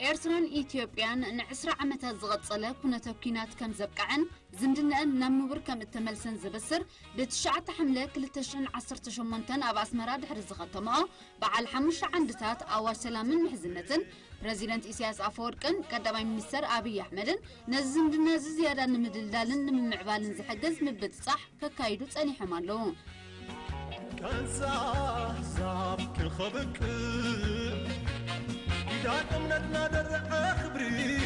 ኤርትራን ኢትዮጵያን ንዕስራ ዓመታት ዝቐጸለ ኩነተ ኩናት ከም ዘብቅዐን ዝምድነአን ናብ ምብር ከም እተመልሰን ዝበስር ብ9 ሐምለ 2018 ኣብ ኣስመራ ድሕሪ ዝኸተምኦ በዓል 5 ዓንድታት ኣዋጅ ሰላምን ምሕዝነትን ፕሬዚደንት ኢሳያስ ኣፈወርቅን ቀዳማይ ሚኒስተር አብይ አሕመድን ነዚ ዝምድና ዝያዳ ንምድልዳልን ንምዕባልን ዝሕግዝ ምብፅጻሕ ከካይዱ ጸኒሖም ኣለዉ كنزعزع كل خبك إذا أمنتنا درع خبري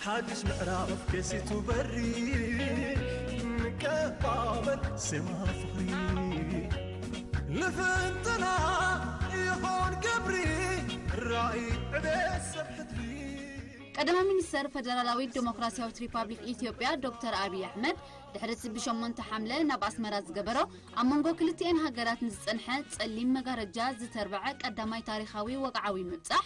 حادش مقرب كسيتو بري كبابت سما فخري لفنتنا يخون قبري الرأي عبيس سبحتري ቀዳማይ ሚኒስተር ፌደራላዊ ዲሞክራሲያዊት ሪፓብሊክ ኢትዮጵያ ዶክተር አብይ አሕመድ ድሕሪ ብ8 ሐምለ ናብ ኣስመራ ዝገበሮ ኣብ መንጎ ክልቲአን ሃገራት ንዝጸንሐ ጸሊም መጋረጃ ዝተርበዐ ቀዳማይ ታሪኻዊ ወግዓዊ ምብጻሕ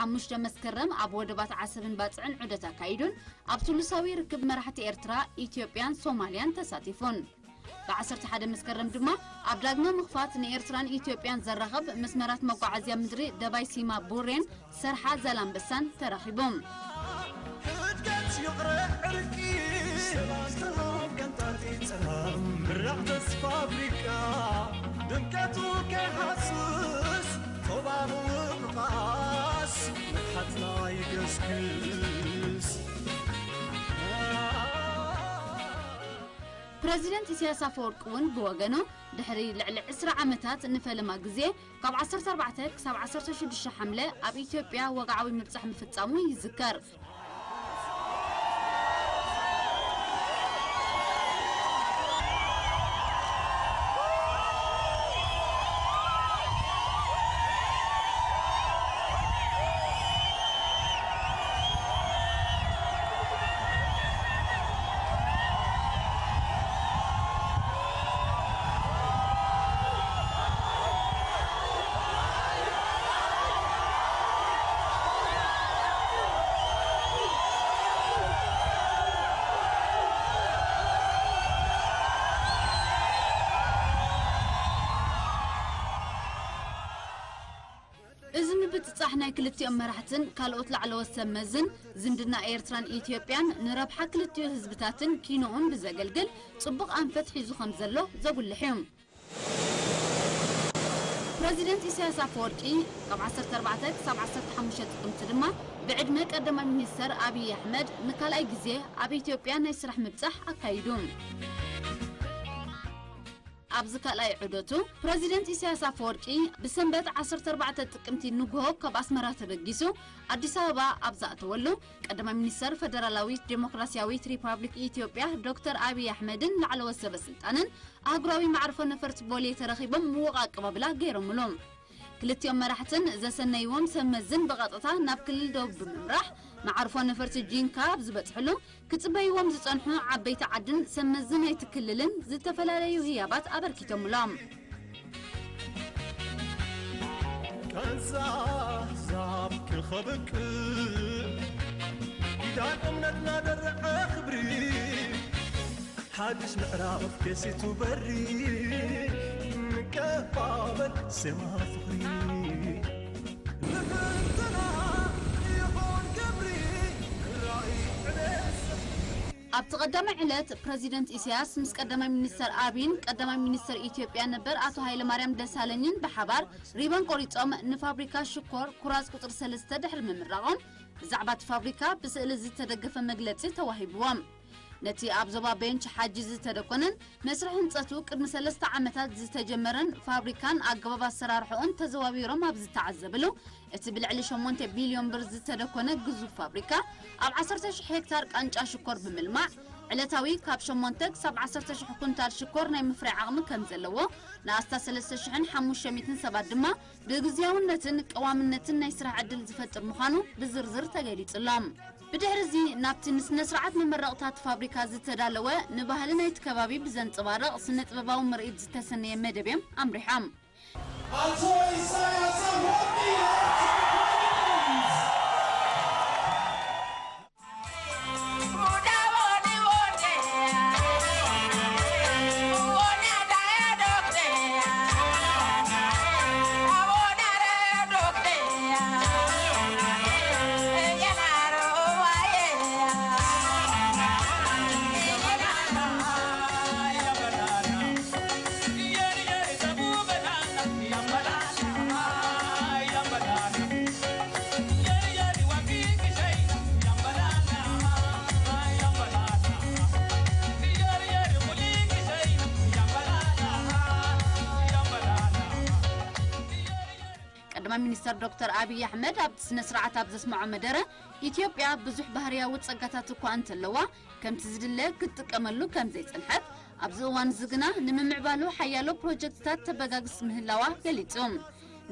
بحمش مسكرم أب ودبات عسبن باتعن عدتا كايدون أب تلساوي ركب مرحة إرترا إثيوبيان صوماليان تساتيفون بعصرت حدا مسكرم دما أب داغما مخفات إرتران إثيوبيان زرغب مسمرات موقع عزيا مدري دباي سيما بورين سرحة زلام بسان تراخيبهم حجت يقرأ عركي سلام كنتاتي تسلام مرحت فابريكا دمكاتو كحسوس طبعا وقاس حتى يقسكس بريزيدنت إسياس أفورك ون بوغانو دحري لعل 10 عامتات نفلما غزي كاب 14 كساب 16 حمله اب إثيوبيا وقعوي مبصح مفصامو يذكر صحنا كلتي أمرحتن كالوت لعلو السمزن زمدنا إيرتران إثيوبيان نربح كلتي هزبتاتن كينوون بزاقلقل صبق أن فتحي زخم زلو زاقل لحيوم بريزيدنت إسياس أفوركي قب 14 تقمت بعد ما قدم المنستر أبي أحمد نكال أي جزيه أبي إثيوبيان يسرح مبصح أكايدون أبزك لا يعدوتو بريزيدنت إسياس أفوركي بسنبت 14 تقمتي نوغو كاب أسمرات رجيسو أديس أبابا أبزا تولو قدم المنستر فدرالوي ديمقراطياويت ريبابليك إثيوبيا دكتور أبي أحمدن لعلو السبب سلطانن أقراوي معرفة نفرت بولي ترخيبا موقع قبابلا غيرهم لهم كلتيوم مرحتن زسنيوم سمزن بغطتا ناب كل دوب بممرح معرفة نفرت الجين كاب زبطحلو كتبايوم زصنحو عبيت عدن سمزن يتكللن زتفلاليو هيابات أبركيتهم لهم كنزعزع كل خبك إذا أمنتنا درع خبري حادش مقرب كسيتو بري كبابت سما فخري لفنتنا يخون قبري الرأي عبيس أب تقدم علت بريزيدنت إسياس مس قدماي منستر أبين قدماي منستر إثيوبيا نبر أتو هايل مريم دسالنين بحبار ريبان قريصوم نفابريكا شكور كراز قطر 3 دحر ممرغون زعبات فابريكا بسئل زي تدقف مجلسي توهيبوام نتي أبزوبا بينش حاجز تدكونن مسرح هنصتو قدم 3 عامتات زتجمرن فابريكان أقبابا سرارحون تزواويرهم أبز تعذبلو اتي بالعلي 8 بليون برز تدكونه جزو فابريكا أب 10,000 هكتار قنጫ شكور بملمع علتاوي كاب 8 سب 10,000 كونتال شكور ناي مفرع عقم كم زلوا ناستا 3,500 دما بغزياونتن قوامنتن ناي سرح عدل زفتر مخانو بزرزر تغليصلام بدحرزي نابتي نسرعات ممرقتات فابريكا زتدالوا نباهلنا يتكبابي بزنصبارق سنه طبباو مرئيت زتسنيه مدبيم امريحام ሚኒስተር ዶክተር አብይ አህመድ አብ ስነ ስርዓት አብ ዘስማዑ መደረ ኢትዮጵያ ብዙሕ ባህርያዊ ጸጋታት እኳ እንተለዋ ከምቲ ዝድለ ክትጥቀመሉ ከም ዘይጽንሐት ኣብ ዝዋን ዝግና ንምምዕባሉ ሓያሎ ፕሮጀክትታት ተበጋግስ ምህላዋ ገሊጾም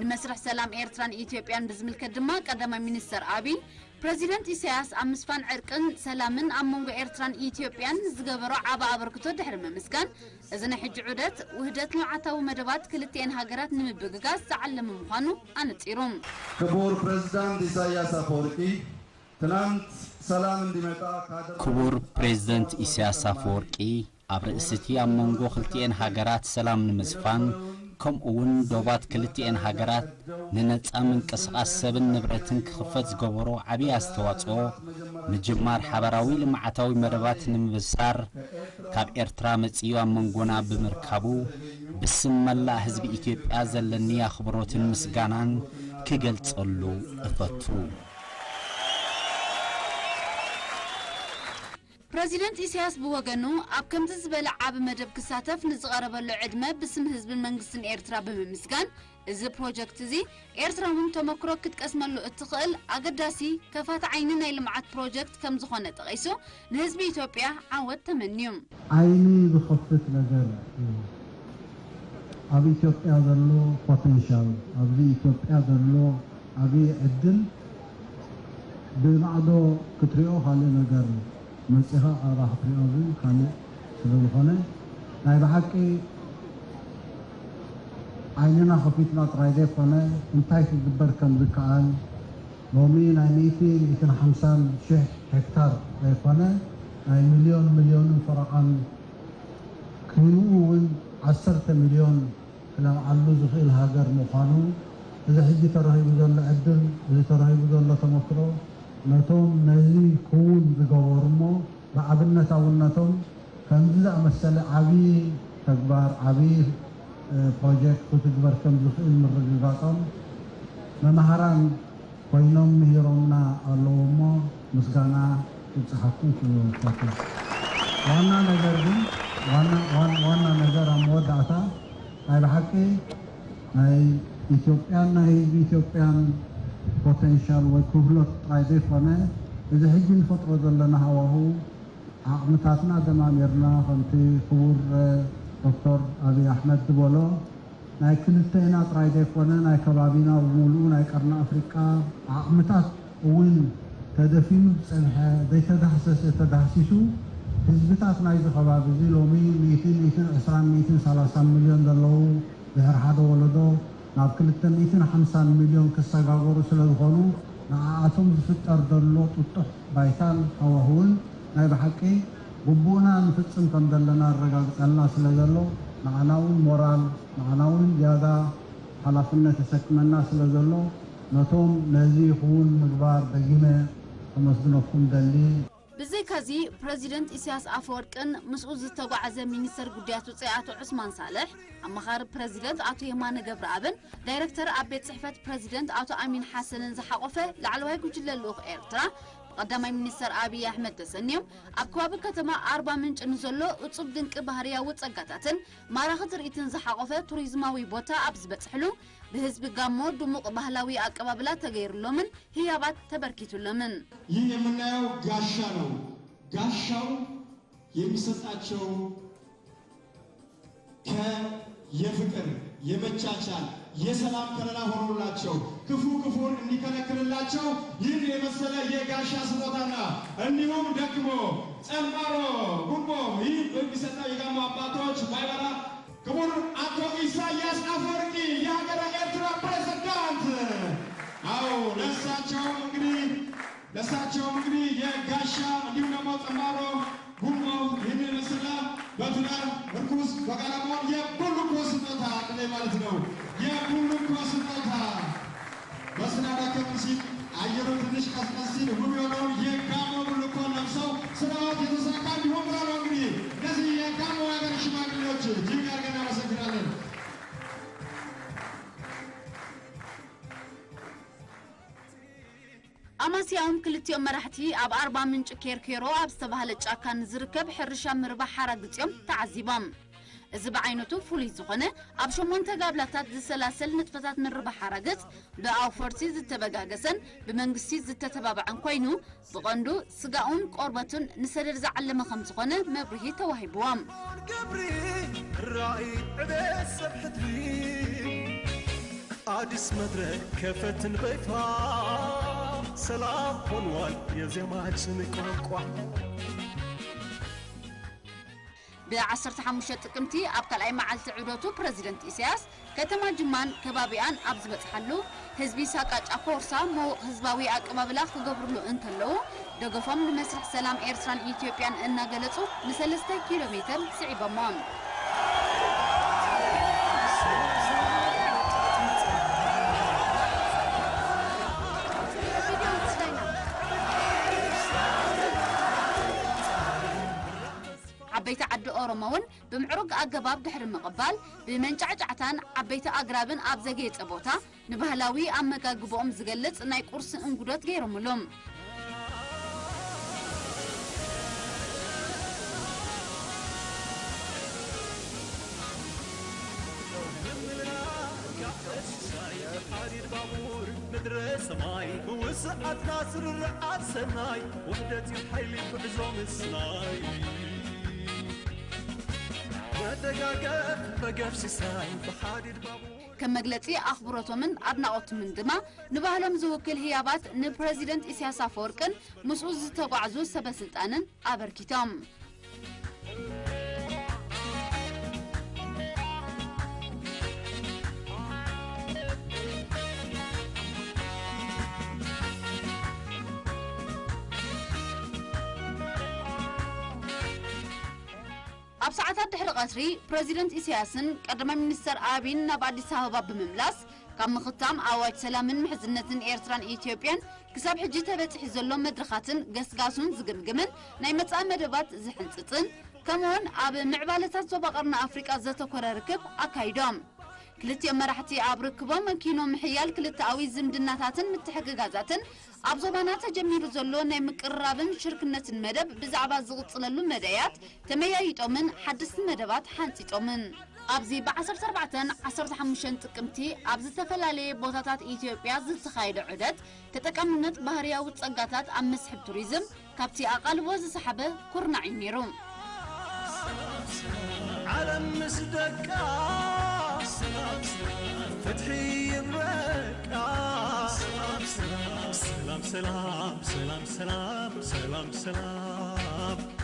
ንመስርሕ ሰላም ኤርትራን ኢትዮጵያን ብዝምልከት ድማ ቀዳማይ ሚኒስተር አብይ ፕሬዚደንት ኢሳያስ አምስፋን ዕርቅን ሰላምን አሞንጎ ኤርትራን ኢትዮጵያን ዝገበሮ ዓባ አበርክቶ ድሕሪ መምስጋን እዝነ ሕጂ ዑደት ውህደት ልምዓታዊ መደባት ክልቴን ሃገራት ንምብግጋዝ ዝዓለመ ምዃኑ ኣነጺሮም ክቡር ፕሬዚዳንት ኢሳያስ አፈወርቂ ትናንት ሰላም እንዲመጣ ክቡር ፕሬዚደንት ኢሳያስ አፈወርቂ ኣብ ርእስቲ አሞንጎ ክልቴን ሃገራት ሰላም ንምስፋን ከምኡውን ዶባት ክልቴን ሃገራት ንነጻ ምንቅስቓስ ሰብን ንብረትን ክኽፈት ዝገበሮ ዓብዪ ኣስተዋጽኦ ምጅማር ሓበራዊ ልምዓታዊ መደባት ንምብሳር ካብ ኤርትራ መጺኡ ኣብ መንጎና ብምርካቡ ብስም መላእ ህዝቢ ኢትዮጵያ ዘለኒ ኣኽብሮትን ምስጋናን ክገልጸሉ እፈቱ ፕሬዚደንት ኢሳያስ ብወገኑ ኣብ ከምዚ ዝበለ ዓብ መደብ ክሳተፍ ንዝቐረበሉ ዕድመ ብስም ህዝብን መንግስትን ኤርትራ ብምምስጋን እዚ ፕሮጀክት እዚ ኤርትራውን ተመክሮ ክትቀስመሉ እትኽእል ኣገዳሲ ከፋት ዓይኒ ናይ ልምዓት ፕሮጀክት ከም ዝኾነ ጠቒሱ ንህዝቢ ኢትዮጵያ ዓወት ተመንዮም ዓይኒ ዝኸፍት ነገር ኣብ ኢትዮጵያ ዘሎ ፖቴንሻል ኣብ ኢትዮጵያ ዘሎ ዓብዪ ዕድል ብማዕዶ ክትሪኦ ካልእ ነገር መጽኻ ኣራህ ትሪኦብን ካልእ ስለዝኾነ ናይ ብሓቂ ዓይንና ከፊትና ጥራይ ዘይኮነ እንታይ ክግበር ከም ዝከኣል ሎሚ ናይ 150,000 ሄክታር ዘይኮነ ናይ ሚልዮንን ፈረቓን ክህልኡ እውን 10 ሚልዮን ክለምዓሉ ዝኽእል ሃገር ምዃኑ እዚ ሕጂ ተረኺቡ ዘሎ ዕድል እዚ ተረኺቡ ዘሎ ተመክሮ ነቶም ነዚ ክውን ዝገበሩ እሞ ብዓብነታውነቶም ከምዚ ዝኣመሰለ ዓብዪ ተግባር ዓብዪ ፕሮጀክት ክትግበር ከም ዝኽእል ምርግጋፆም መምሃራን ኮይኖም ምሂሮምና ኣለዎ እሞ ምስጋና ክብፅሓኩም ክወፈቱ ዋና ነገር ግን ዋና ነገር ኣብ መወዳእታ ናይ ብሓቂ ናይ ኢትዮጵያን ናይ ህዝቢ ኢትዮጵያን ፖቴንሻል ወይ ክህሎት ጥራይ ዘይኮነ እዚ ሕጂ ንፈጥሮ ዘለና ሃዋሁ ዓቕምታትና ደማሚርና ከምቲ ክቡር ዶክተር አብይ አሕመድ ዝበሎ ናይ ክልተና ጥራይ ዘይኮነ ናይ ከባቢና ብምሉእ ናይ ቀርኒ ኣፍሪቃ ዓቕምታት እውን ተደፊኑ ዝፀንሐ ዘይተዳህሰሰ ተዳህሲሱ ህዝብታት ናይዚ ከባቢ እዚ ሎሚ 120-130 ሚልዮን ዘለዉ ድሕሪ ሓደ ወለዶ ናብ 250 ሚልዮን ክሰጋገሩ ስለ ዝኾኑ ንዓኣቶም ዝፍጠር ዘሎ ጥጡሕ ባይታን ሃዋህውን ናይ ብሓቂ ግቡእና ንፍፅም ከም ዘለና ኣረጋግፀልና ስለ ዘሎ ንዓና እውን ሞራል ንዓና እውን ዝያዳ ሓላፍነት ተሰክመና ስለ ዘሎ ነቶም ነዚ ይኹን ምግባር ደጊመ ከመስግነኩም ደሊ ብዘይካዚ ፕሬዚደንት ኢሳያስ አፈወርቅን ምስኡ ዝተጓዓዘ ሚኒስተር ጉዳያት ውፅኢ አቶ ዑስማን ሳልሕ ኣመኻሪ ፕሬዚደንት አቶ የማነ ገብረአብን ዳይሬክተር ኣብ ቤት ጽሕፈት ፕሬዚደንት አቶ አሚን ሓሰንን ዝሓቆፈ ላዕለዋይ ጉጅለ ልኡኽ ኤርትራ ቀዳማይ ሚኒስተር አብይ አሕመድ ተሰንዮም ኣብ ከባቢ ከተማ ኣርባ ምንጭ ንዘሎ እጹብ ድንቂ ባህርያዊ ጸጋታትን ማራኺ ትርኢትን ዝሓቆፈ ቱሪዝማዊ ቦታ ኣብ ዝበፅሕሉ በህዝብ ጋሞ ድሙቅ ባህላዊ አቀባበላ ተገይሩሎምን ህያባት ተበርኪቱሎምን ይህ የምናየው ጋሻ ነው። ጋሻው የሚሰጣቸው የፍቅር የመቻቻል የሰላም ከለላ ሆኖላቸው ክፉን እንዲከለክልላቸው ይህን የመሰለ የጋሻ ስጦታና እንዲሁም ደግሞ ጸንባሮ ጉቦ ይህ በሚሰጠው የጋሞ አባቶች ማይበራ ክቡር አቶ ኢሳያስ አፈወርቂ የሀገረ ኤርትራ ፕሬዝዳንት አዎ ለሳቸው እንግዲህ የጋሻ እንዲሁም ደግሞ ጸንባሮ ጉቦ ይህን የመሰለ በትዳር እርኩስ በጋራ መሆን የቡልኮ ስጦታ ላይ ማለት ነው። የቡልኮ ስጦታ በስናዳከም ሲል አየሩ ትንሽ ቀዝቀዝ ሲል ውብ የሆነውን የጋሞ ቡልኮ ለብሰው ስራዎት የተሳካ እንዲሆን ብላ ነው እንግዲህ እነዚህ የጋሞ ሀገር ሽማግሌዎች እጅግ አድርገን እናመሰግናለን። ኣማስያኦም ክልቲኦም መራሕቲ ኣብ 40 ምንጭ ኬርኬሮ ኣብ ዝተባህለ ጫካ ንዝርከብ ሕርሻ ምርባሕ ሓራግፅኦም ተዓዚቦም እዚ ብዓይነቱ ፍሉይ ዝኾነ ኣብ 8 ጋብላታት ዝሰላሰል ንጥፈታት ምርባሕ ሓራግፅ ብኣውፈርቲ ዝተበጋገሰን ብመንግስቲ ዝተተባብዐን ኮይኑ ብቐንዱ ስጋኡን ቆርበቱን ንሰደድ ዝዓለመ ከም ዝኾነ መብርሂ ተዋሂብዎም قبري الرأي عبيد سبحتري አዲስ መድረክ ከፈትን በይፋ ሰላም ሆኗል የዜማችን ቋንቋ ب15 ጥቅምቲ ኣብ ካልኣይ መዓልቲ ዑደቱ ፕሬዝደንት ኢሳያስ ከተማ ጅማን ከባቢያን ኣብ ዝበፅሓሉ ህዝቢ ሳቃጫ ፎርሳ መውቕ ህዝባዊ ኣቀባብላ ክገብርሉ እንተለዉ ደገፎም ንመስርሕ ሰላም ኤርትራን ኢትዮጵያን እናገለጹ ን3 ኪሎ ሜትር ስዒቦሞም عبيت عد أورمون بمعرق أجباب دحر المقبل بمنجعجعتان عبيت أجرابن أبزجيت أبوتا نبهلاوي أما كجبوم زجلت ناي قرص انقدرت غيرهم لهم مدرسة ماي وسعت ناصر الرعاد سناي وحدتي حيلي بعزوم السناي كم مجلتي أخبرته من أبناء من دما نبهلهم زوكل هيابات نبريزيدنت إسياس أفوركن مسؤول تقعزو سبسلطانن أبركتام ኣብ ሰዓታት ድሕሪ ቀትሪ ፕሬዝደንት ኢሳያስን ቀዳማ ሚኒስተር አብይን ናብ አዲስ አበባ ብምምላስ ካብ ምኽታም ኣዋጅ ሰላምን ምሕዝነትን ኤርትራን ኢትዮጵያን ክሳብ ሕጂ ተበፂሑ ዘሎ መድረኻትን ገስጋሱን ዝግምግምን ናይ መጻኢ መደባት ዝሕንፅፅን ከምኡውን ኣብ ምዕባለታት ዞባ ቀርኒ ኣፍሪቃ ዘተኮረ ርክብ ኣካይዶም ክልቲኦም መራሕቲ ኣብ ርክቦም መኪኖም ምሕያል ክልተኣዊ ዝምድናታትን ምትሕግጋዛትን ኣብ ዞባና ተጀሚሩ ዘሎ ናይ ምቅርራብን ሽርክነትን መደብ ብዛዕባ ዝቕፅለሉ መደያት ተመያይጦምን ሓድስቲ መደባት ሓንፂጦምን ኣብዚ ብ14-15 ጥቅምቲ ኣብ ዝተፈላለየ ቦታታት ኢትዮጵያ ዝተኻየደ ዑደት ተጠቃምነት ባህርያዊ ጸጋታት ኣብ መስሕብ ቱሪዝም ካብቲ ኣቓልቦ ዝሰሓበ ኩርናዕ ነይሩ ዓለም ምስ ደቃ فتحي مرقع سلام سلام سلام سلام سلام سلام سلام